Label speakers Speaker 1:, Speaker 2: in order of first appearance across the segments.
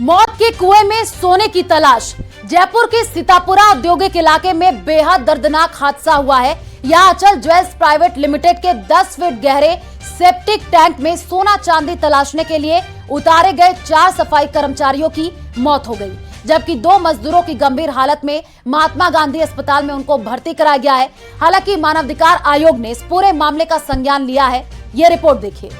Speaker 1: मौत के कुएं में सोने की तलाश। जयपुर के सीतापुरा औद्योगिक इलाके में बेहद दर्दनाक हादसा हुआ है। यहां अचल ज्वेल्स प्राइवेट लिमिटेड के 10 फीट गहरे सेप्टिक टैंक में सोना चांदी तलाशने के लिए उतारे गए 4 सफाई कर्मचारियों की मौत हो गई, जबकि 2 मजदूरों की गंभीर हालत में महात्मा गांधी अस्पताल में उनको भर्ती कराया गया है। हालांकि मानवाधिकार आयोग ने इस पूरे मामले का संज्ञान लिया है। ये रिपोर्ट देखिए।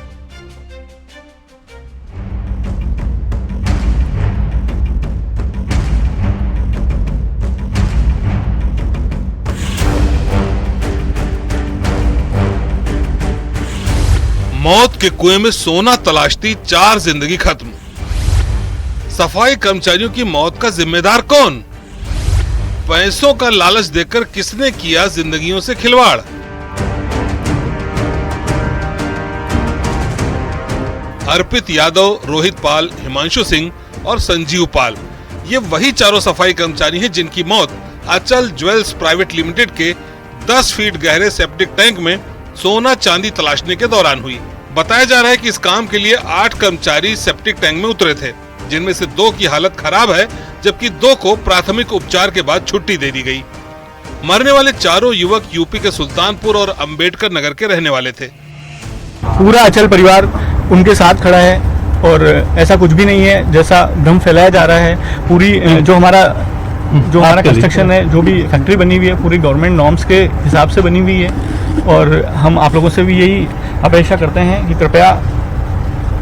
Speaker 2: मौत के कुएं में सोना तलाशती 4 जिंदगी खत्म। सफाई कर्मचारियों की मौत का जिम्मेदार कौन? पैसों का लालच देकर किसने किया जिंदगियों से खिलवाड़? अर्पित यादव, रोहित पाल, हिमांशु सिंह और संजीव पाल, ये वही चारों सफाई कर्मचारी हैं जिनकी मौत अचल ज्वेल्स प्राइवेट लिमिटेड के 10 फीट गहरे सेप्टिक टैंक में सोना चांदी तलाशने के दौरान हुई। बताया जा रहा है कि इस काम के लिए 8 कर्मचारी सेप्टिक टैंक में उतरे थे, जिनमें से 2 की हालत खराब है, जबकि 2 को प्राथमिक उपचार के बाद छुट्टी दे दी गई। मरने वाले चारों युवक यूपी के सुल्तानपुर और अंबेडकर नगर के रहने वाले थे।
Speaker 3: पूरा अचल परिवार उनके साथ खड़ा है और ऐसा कुछ भी नहीं है जैसा भ्रम फैलाया जा रहा है। पूरी जो हमारा कंस्ट्रक्शन है, जो भी फैक्ट्री बनी हुई है, पूरी गवर्नमेंट नॉर्म्स के हिसाब से बनी हुई है और हम आप लोगों से भी यही अपेक्षा करते हैं कि कृपया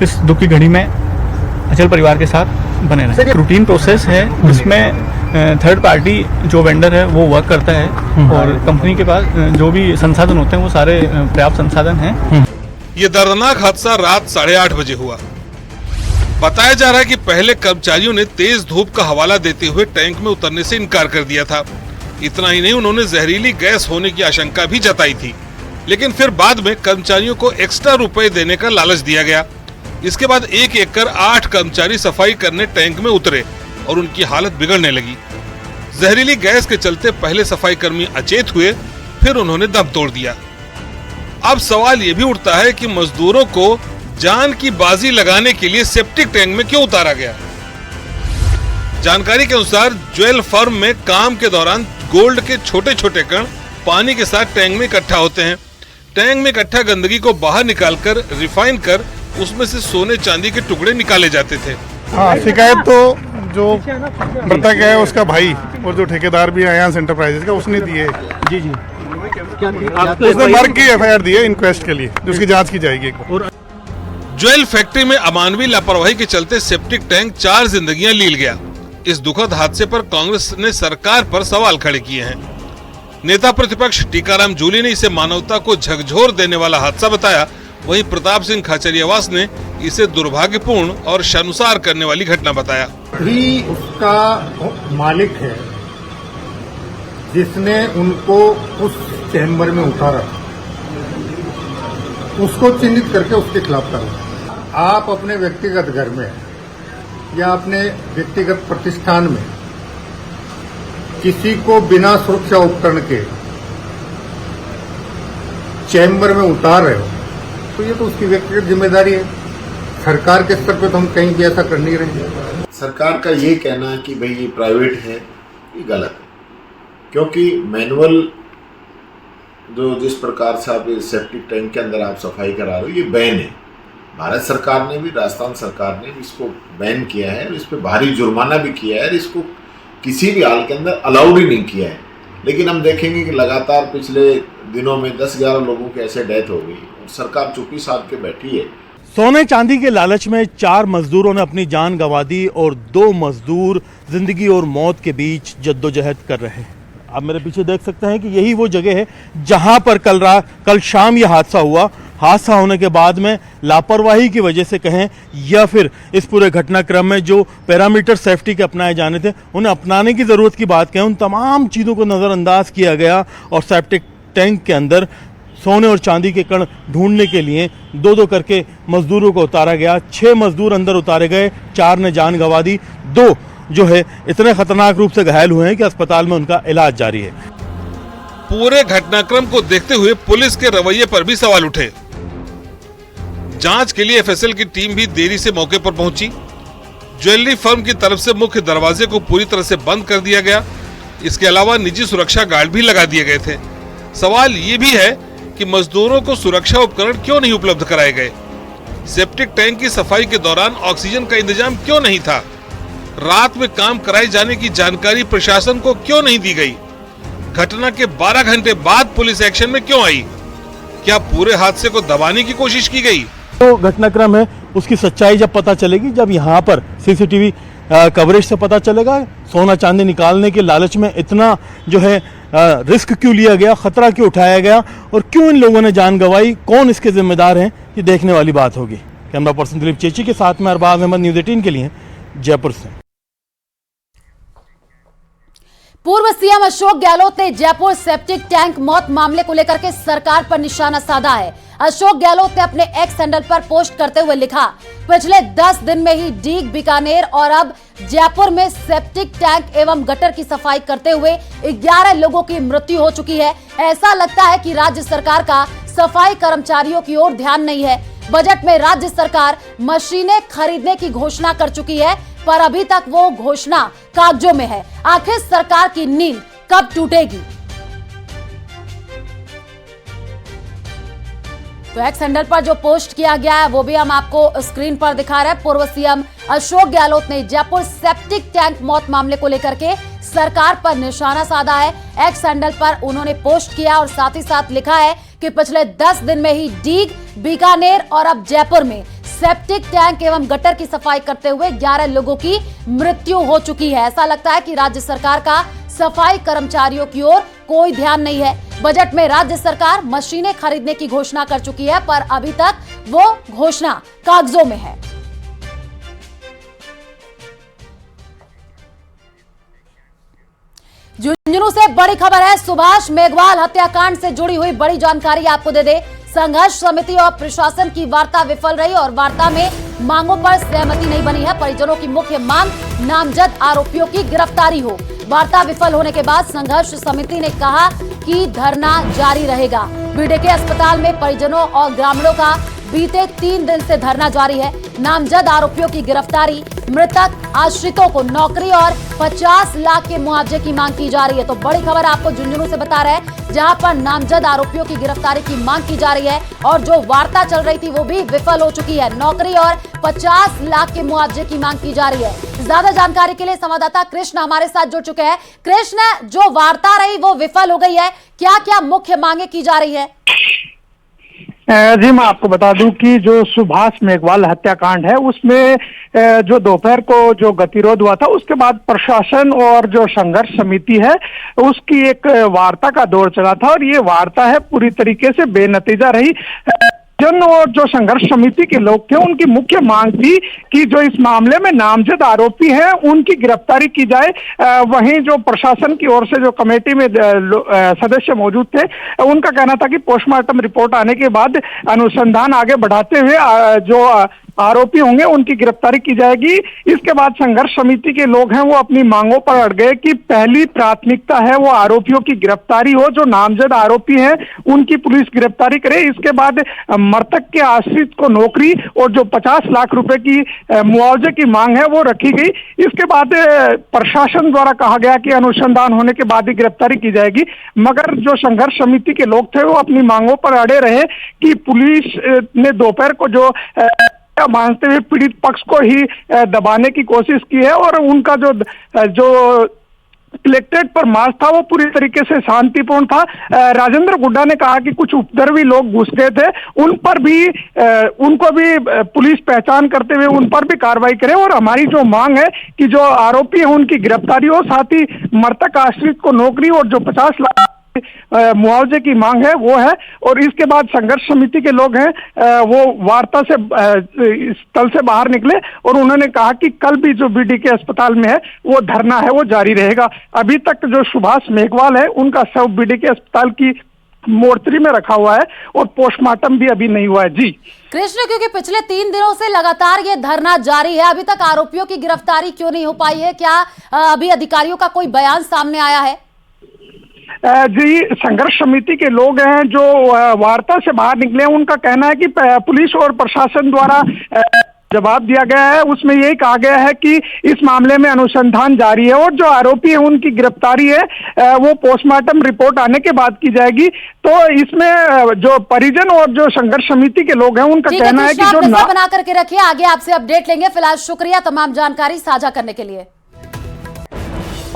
Speaker 3: इस दुख की घड़ी में अचल परिवार के साथ बने रहें। रूटीन प्रोसेस है जिसमें थर्ड पार्टी जो वेंडर है वो वर्क करता है और कंपनी के पास जो भी संसाधन होते हैं वो सारे पर्याप्त संसाधन हैं।
Speaker 2: ये दर्दनाक हादसा रात 8:30 बजे हुआ। बताया जा रहा है कि पहले कर्मचारियों ने तेज धूप का हवाला देते हुए टैंक में उतरने से इनकार कर दिया था। इतना ही नहीं, उन्होंने जहरीली गैस होने की आशंका भी जताई थी, लेकिन फिर बाद में कर्मचारियों को एक्स्ट्रा रुपए देने का लालच दिया गया। इसके बाद एक एक कर 8 कर्मचारी सफाई करने टैंक में उतरे और उनकी हालत बिगड़ने लगी। जहरीली गैस के चलते पहले सफाई कर्मी अचेत हुए, फिर उन्होंने दम तोड़ दिया। अब सवाल ये भी उठता है कि मजदूरों को जान की बाजी लगाने के लिए सेप्टिक टैंक में क्यों उतारा गया? जानकारी के अनुसार ज्वेल फर्म में काम के दौरान गोल्ड के छोटे छोटे कण पानी के साथ टैंक में इकट्ठा होते हैं। टैंक में इकट्ठा गंदगी को बाहर निकालकर रिफाइन कर उसमें से सोने चांदी के टुकड़े निकाले जाते थे।
Speaker 4: हाँ, शिकायत तो जो मृतक है उसका भाई और जो ठेकेदार भी है यहाँ एंटरप्राइजेज का, उसने दी है। जी जी, उसने मार्ग की एफआईआर दी है इंक्वेस्ट के लिए, जिसकी जांच की जाएगी।
Speaker 2: ज्वेल फैक्ट्री में अमानवीय लापरवाही के चलते सेप्टिक टैंक 4 जिंदगियां लील गया। इस दुखद हादसे पर कांग्रेस ने सरकार पर सवाल खड़े किए हैं। नेता प्रतिपक्ष टीकाराम जूली ने इसे मानवता को झकझोर देने वाला हादसा बताया। वहीं प्रताप सिंह खाचरियावास ने इसे दुर्भाग्यपूर्ण और शर्मसार करने वाली घटना बताया।
Speaker 5: भी उसका मालिक है जिसने उनको उस चैम्बर में उतारा, उसको चिन्हित करके उसके खिलाफ करो। आप अपने व्यक्तिगत घर में या अपने व्यक्तिगत प्रतिष्ठान में किसी को बिना सुरक्षा उपकरण के चैम्बर में उतार रहे हो तो ये तो उसकी व्यक्तिगत जिम्मेदारी है। सरकार के स्तर पे तो हम कहीं भी ऐसा कर नहीं रहे।
Speaker 6: सरकार का ये कहना है कि भाई ये प्राइवेट है, ये गलत है, क्योंकि मैनुअल जो जिस प्रकार से आप सेप्टिक टैंक के अंदर आप सफाई करा रहे हो ये बैन है। भारत सरकार ने भी, राजस्थान सरकार ने भी इसको बैन किया है और इस पर भारी जुर्माना भी किया है और इसको किसी भी हाल के अंदर अलाउड ही नहीं किया है। लेकिन हम देखेंगे कि लगातार पिछले दिनों में 10-11 लोगों की ऐसे डेथ हो गई और सरकार चुप्पी साध के बैठी है।
Speaker 3: सोने चांदी के लालच में 4 मजदूरों ने अपनी जान गंवा दी और 2 मजदूर जिंदगी और मौत के बीच जद्दोजहद कर रहे हैं। आप मेरे पीछे देख सकते हैं कि यही वो जगह है जहां पर कल शाम यह हादसा हुआ। हादसा होने के बाद में लापरवाही की वजह से कहें या फिर इस पूरे घटनाक्रम में जो पैरामीटर सेफ्टी के अपनाए जाने थे उन्हें अपनाने की ज़रूरत की बात कहें, उन तमाम चीज़ों को नज़रअंदाज किया गया और सेप्टिक टैंक के अंदर सोने और चांदी के कण ढूंढने के लिए 2-2 करके मजदूरों को उतारा गया। 6 मजदूर अंदर उतारे गए, 4 ने जान गंवा दी, 2 जो है इतने खतरनाक रूप से घायल हुए हैं कि अस्पताल में उनका इलाज जारी है।
Speaker 2: पूरे घटनाक्रम को देखते हुए पुलिस के रवैये पर भी सवाल उठे। जांच के लिए एफएसएल की टीम भी देरी से मौके पर पहुंची। ज्वेलरी फर्म की तरफ से मुख्य दरवाजे को पूरी तरह से बंद कर दिया गया। इसके अलावा निजी सुरक्षा गार्ड भी लगा दिए गए थे। सवाल ये भी है कि मजदूरों को सुरक्षा उपकरण क्यों नहीं उपलब्ध कराए गए? सेप्टिक टैंक की सफाई के दौरान ऑक्सीजन का इंतजाम क्यों नहीं था? रात में काम कराए जाने की जानकारी प्रशासन को क्यों नहीं दी गई? घटना के 12 घंटे बाद पुलिस एक्शन में क्यों आई? क्या पूरे हादसे को दबाने की कोशिश की गई?
Speaker 3: तो घटनाक्रम है, उसकी सच्चाई जब पता चलेगी, जब यहाँ पर सीसीटीवी कवरेज से पता चलेगा सोना चांदी निकालने के लालच में इतना जो है रिस्क क्यों लिया गया, खतरा क्यों उठाया गया और क्यों इन लोगों ने जान गंवाई, कौन इसके जिम्मेदार हैं, ये देखने वाली बात होगी। कैमरा पर्सन दिलीप चेची के साथ में अरबाज अहमद, न्यूज़ 18 के लिए जयपुर से।
Speaker 1: पूर्व सीएम अशोक गहलोत ने जयपुर सेप्टिक टैंक मौत मामले को लेकर के सरकार पर निशाना साधा है। अशोक गहलोत ने अपने एक्स हैंडल पर पोस्ट करते हुए लिखा, पिछले 10 दिन में ही डीग, बीकानेर और अब जयपुर में सेप्टिक टैंक एवं गटर की सफाई करते हुए 11 लोगों की मृत्यु हो चुकी है। ऐसा लगता है कि राज्य सरकार का सफाई कर्मचारियों की ओर ध्यान नहीं है। बजट में राज्य सरकार मशीनें खरीदने की घोषणा कर चुकी है, पर अभी तक वो घोषणा कागजों में है। आखिर सरकार की नींद कब टूटेगी? तो एक्स हैंडल पर जो पोस्ट किया गया है वो भी हम आपको स्क्रीन पर दिखा रहे हैं। पूर्व सीएम अशोक गहलोत ने जयपुर सेप्टिक टैंक मौत मामले को लेकर के सरकार पर निशाना साधा है। एक्स हैंडल पर उन्होंने पोस्ट किया और साथ ही साथ लिखा है कि पिछले 10 दिन में ही डीग, बीकानेर और अब जयपुर में सेप्टिक टैंक एवं गटर की सफाई करते हुए 11 लोगों की मृत्यु हो चुकी है। ऐसा लगता है कि राज्य सरकार का सफाई कर्मचारियों की ओर कोई ध्यान नहीं है। बजट में राज्य सरकार मशीनें खरीदने की घोषणा कर चुकी है, पर अभी तक वो घोषणा कागजों में है। झुंझुनू से बड़ी खबर है। सुभाष मेघवाल हत्याकांड से जुड़ी हुई बड़ी जानकारी आपको दे दे। संघर्ष समिति और प्रशासन की वार्ता विफल रही और वार्ता में मांगों पर सहमति नहीं बनी है। परिजनों की मुख्य मांग नामजद आरोपियों की गिरफ्तारी हो। वार्ता विफल होने के बाद संघर्ष समिति ने कहा कि धरना जारी रहेगा। बीडीके अस्पताल में परिजनों और ग्रामीणों का बीते 3 दिन से धरना जारी है। नामजद आरोपियों की गिरफ्तारी, मृतक आश्रितों को नौकरी और 50 लाख के मुआवजे की मांग की जा रही है। तो बड़ी खबर आपको झुंझुनू से बता रहे हैं, जहां पर नामजद आरोपियों की गिरफ्तारी की मांग की जा रही है और जो वार्ता चल रही थी वो भी विफल हो चुकी है। नौकरी और 50 लाख के मुआवजे की मांग की जा रही है। ज्यादा जानकारी के लिए संवाददाता कृष्ण हमारे साथ जुड़ चुके हैं। कृष्ण, जो वार्ता रही वो विफल हो गई है, क्या क्या मुख्य मांगे की जा रही है?
Speaker 7: जी, मैं आपको बता दूं कि जो सुभाष मेघवाल हत्याकांड है उसमें जो दोपहर को जो गतिरोध हुआ था, उसके बाद प्रशासन और जो संघर्ष समिति है उसकी एक वार्ता का दौर चला था और ये वार्ता है पूरी तरीके से बेनतीजा रही। और जो संघर्ष समिति के लोग थे उनकी मुख्य मांग थी कि जो इस मामले में नामजद आरोपी हैं उनकी गिरफ्तारी की जाए। वहीं जो प्रशासन की ओर से जो कमेटी में सदस्य मौजूद थे उनका कहना था कि पोस्टमार्टम रिपोर्ट आने के बाद अनुसंधान आगे बढ़ाते हुए जो आरोपी होंगे उनकी गिरफ्तारी की जाएगी। इसके बाद संघर्ष समिति के लोग हैं वो अपनी मांगों पर अड़ गए कि पहली प्राथमिकता है वो आरोपियों की गिरफ्तारी हो। जो नामजद आरोपी हैं उनकी पुलिस गिरफ्तारी करे। इसके बाद मृतक के आश्रित को नौकरी और जो 50 लाख रुपए की मुआवजे की मांग है वो रखी गई। इसके बाद प्रशासन द्वारा कहा गया कि अनुसंधान होने के बाद ही गिरफ्तारी की जाएगी, मगर जो संघर्ष समिति के लोग थे वो अपनी मांगों पर अड़े रहे कि पुलिस ने दोपहर को जो मानते हुए पीड़ित पक्ष को ही दबाने की कोशिश की है और उनका जो कलेक्ट्रेट पर मार्च था वो पूरी तरीके से शांतिपूर्ण था। राजेंद्र गुड्डा ने कहा कि कुछ उपद्रवी लोग घुस गए थे, उन पर भी उनको भी पुलिस पहचान करते हुए उन पर भी कार्रवाई करे और हमारी जो मांग है कि जो आरोपी है उनकी गिरफ्तारी हो, साथ ही मृतक आश्रित को नौकरी और जो 50 लाख मुआवजे की मांग है वो है। और इसके बाद संघर्ष समिति के लोग हैं वो वार्ता से स्थल से बाहर निकले और उन्होंने कहा कि कल भी जो बीडीके अस्पताल में है वो धरना है वो जारी रहेगा। अभी तक जो सुभाष मेघवाल है उनका शव बीडीके अस्पताल की मोर्चरी में रखा हुआ है और पोस्टमार्टम भी अभी नहीं हुआ है। जी
Speaker 1: कृष्ण, क्योंकि पिछले 3 दिनों से लगातार ये धरना जारी है, अभी तक आरोपियों की गिरफ्तारी क्यों नहीं हो पाई है? क्या अभी अधिकारियों का कोई बयान सामने आया है?
Speaker 7: जी, संघर्ष समिति के लोग हैं जो वार्ता से बाहर निकले हैं उनका कहना है कि पुलिस और प्रशासन द्वारा जवाब दिया गया है उसमें यही कहा गया है कि इस मामले में अनुसंधान जारी है और जो आरोपी है उनकी गिरफ्तारी है वो पोस्टमार्टम रिपोर्ट आने के बाद की जाएगी। तो इसमें जो परिजन और जो संघर्ष समिति के लोग हैं उनका कहना है कि जो
Speaker 1: बना करके रखिए, आगे आपसे अपडेट लेंगे। फिलहाल शुक्रिया तमाम जानकारी साझा करने के लिए।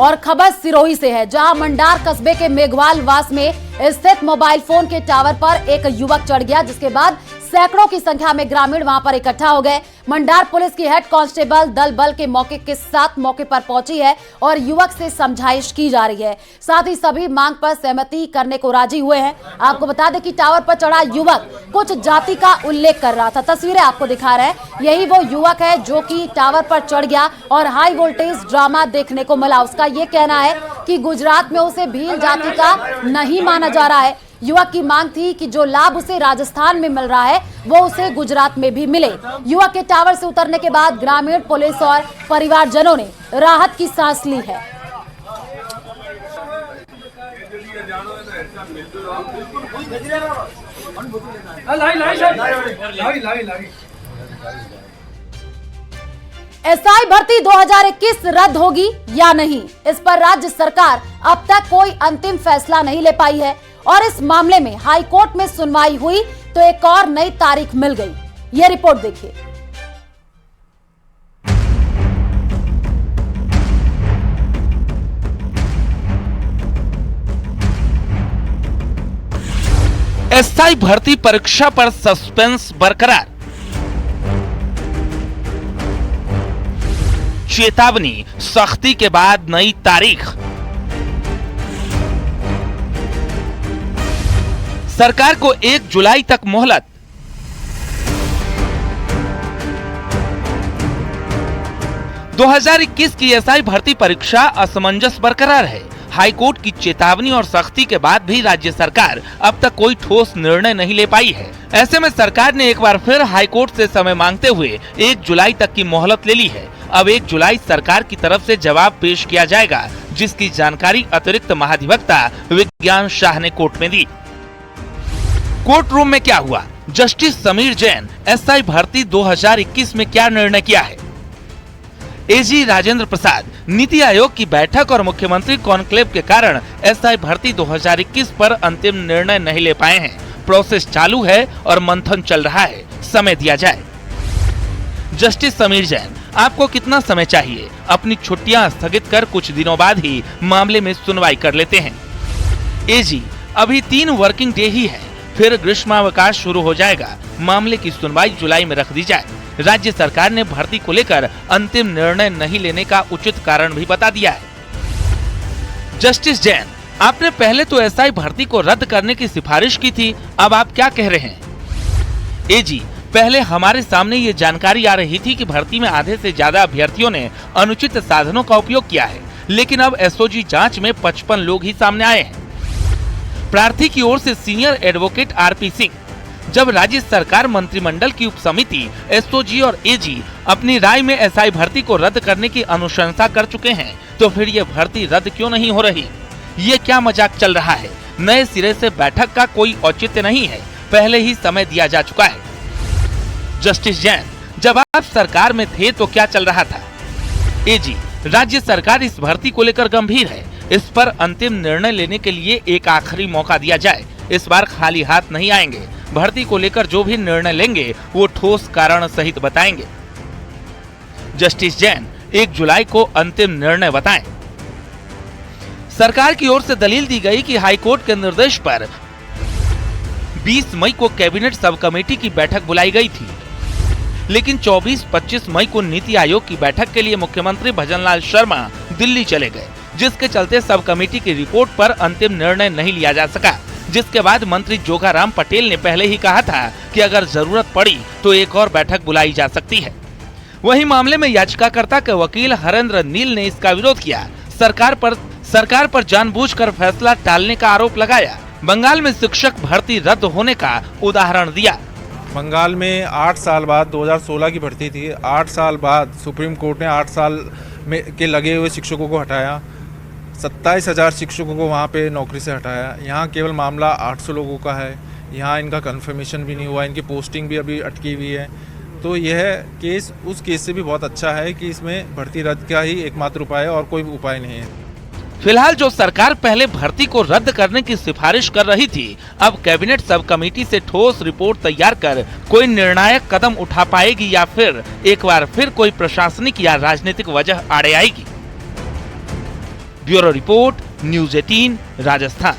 Speaker 1: और खबर सिरोही से है, जहां मंडार कस्बे के मेघवाल वास में स्थित मोबाइल फोन के टावर पर एक युवक चढ़ गया, जिसके बाद सैकड़ों की संख्या में ग्रामीण वहां पर इकट्ठा हो गए। मंडार पुलिस की हेड कांस्टेबल दल बल के साथ मौके पर पहुंची है और युवक से समझाइश की जा रही है। साथ ही सभी मांग पर सहमति करने को राजी हुए हैं। आपको बता दें कि टावर पर चढ़ा युवक कुछ जाति का उल्लेख कर रहा था। तस्वीरें आपको दिखा रहे हैं, यही वो युवक है जो कि टावर पर चढ़ गया और हाई वोल्टेज ड्रामा देखने को मिला। उसका ये कहना है कि गुजरात में उसे भील जाति का नहीं माना जा रहा है। युवक की मांग थी कि जो लाभ उसे राजस्थान में मिल रहा है वो उसे गुजरात में भी मिले। युवक के टावर से उतरने के बाद ग्रामीण, पुलिस और परिवारजनों ने राहत की सांस ली है। एसआई भर्ती 2021 रद्द होगी या नहीं, इस पर राज्य सरकार अब तक कोई अंतिम फैसला नहीं ले पाई है और इस मामले में हाई कोर्ट में सुनवाई हुई तो एक और नई तारीख मिल गई। यह रिपोर्ट देखिए।
Speaker 8: एसआई भर्ती परीक्षा पर सस्पेंस बरकरार, चेतावनी, सख्ती के बाद नई तारीख। सरकार को 1 जुलाई तक मोहलत। (2021) की एसआई भर्ती परीक्षा असमंजस बरकरार है। हाईकोर्ट की चेतावनी और सख्ती के बाद भी राज्य सरकार अब तक कोई ठोस निर्णय नहीं ले पाई है। ऐसे में सरकार ने एक बार फिर हाईकोर्ट से समय मांगते हुए 1 जुलाई तक की मोहलत ले ली है। अब 1 जुलाई सरकार की तरफ से जवाब पेश किया जाएगा, जिसकी जानकारी अतिरिक्त महाधिवक्ता विज्ञान शाह ने कोर्ट में दी। कोर्ट रूम में क्या हुआ? जस्टिस समीर जैन एसआई भर्ती 2021 में क्या निर्णय किया है? एजी राजेंद्र प्रसाद, नीति आयोग की बैठक और मुख्यमंत्री कॉन्क्लेव के कारण एसआई भर्ती 2021 पर अंतिम निर्णय नहीं ले पाए हैं। प्रोसेस चालू है और मंथन चल रहा है, समय दिया जाए। जस्टिस समीर जैन, आपको कितना समय चाहिए? अपनी छुट्टियां स्थगित कर कुछ दिनों बाद ही मामले में सुनवाई कर लेते हैं। एजी, अभी 3 वर्किंग डे ही है, फिर ग्रीष्मावकाश शुरू हो जाएगा। मामले की सुनवाई जुलाई में रख दी जाए। राज्य सरकार ने भर्ती को लेकर अंतिम निर्णय नहीं लेने का उचित कारण भी बता दिया है। जस्टिस जैन, आपने पहले तो एसआई भर्ती को रद्द करने की सिफारिश की थी, अब आप क्या कह रहे हैं? एजी, पहले हमारे सामने ये जानकारी आ रही थी कि भर्ती में आधे से ज्यादा अभ्यर्थियों ने अनुचित साधनों का उपयोग किया है, लेकिन अब एसओजी जांच में 55 लोग ही सामने आए हैं। प्रार्थी की ओर से सीनियर एडवोकेट आरपी सिंह, जब राज्य सरकार मंत्रिमंडल की उपसमिति एसओजी और एजी अपनी राय में एसआई भर्ती को रद्द करने की अनुशंसा कर चुके हैं, तो फिर ये भर्ती रद्द क्यों नहीं हो रही? ये क्या मजाक चल रहा है? नए सिरे से बैठक का कोई औचित्य नहीं है, पहले ही समय दिया जा चुका है। जस्टिस जैन, जब आप सरकार में थे तो क्या चल रहा था? एजी, राज्य सरकार इस भर्ती को लेकर गंभीर है, इस पर अंतिम निर्णय लेने के लिए एक आखिरी मौका दिया जाए। इस बार खाली हाथ नहीं आएंगे। भर्ती को लेकर जो भी निर्णय लेंगे वो ठोस कारण सहित बताएंगे। जस्टिस जैन, 1 जुलाई को अंतिम निर्णय बताएं। सरकार की ओर से दलील दी गई कि हाईकोर्ट के निर्देश पर 20 मई को कैबिनेट सब कमेटी की बैठक बुलाई गई थी, लेकिन 24-25 मई को नीति आयोग की बैठक के लिए मुख्यमंत्री भजनलाल शर्मा दिल्ली चले गए, जिसके चलते सब कमेटी की रिपोर्ट पर अंतिम निर्णय नहीं लिया जा सका। जिसके बाद मंत्री जोगाराम पटेल ने पहले ही कहा था कि अगर जरूरत पड़ी तो एक और बैठक बुलाई जा सकती है। वहीं मामले में याचिकाकर्ता के वकील हरेंद्र नील ने इसका विरोध किया। सरकार पर जानबूझकर फैसला टालने का आरोप लगाया। बंगाल में शिक्षक भर्ती रद्द होने का उदाहरण दिया।
Speaker 9: बंगाल में 8 साल बाद 2016 की भर्ती थी। 8 साल बाद सुप्रीम कोर्ट ने 8 साल में के लगे हुए शिक्षकों को हटाया। 27,000 शिक्षकों को वहाँ पे नौकरी से हटाया। यहाँ केवल मामला 800 लोगों का है। यहाँ इनका कंफर्मेशन भी नहीं हुआ, इनकी पोस्टिंग भी अभी अटकी हुई है। तो यह केस उस केस से भी बहुत अच्छा है कि इसमें भर्ती रद्द का ही एकमात्र उपाय है और कोई उपाय नहीं है।
Speaker 8: फिलहाल जो सरकार पहले भर्ती को रद्द करने की सिफारिश कर रही थी, अब कैबिनेट सब कमेटी से ठोस रिपोर्ट तैयार कर कोई निर्णायक कदम उठा पाएगी या फिर एक बार फिर कोई प्रशासनिक या राजनीतिक वजह आड़े आएगी। Bureau report, news 18, Rajasthan.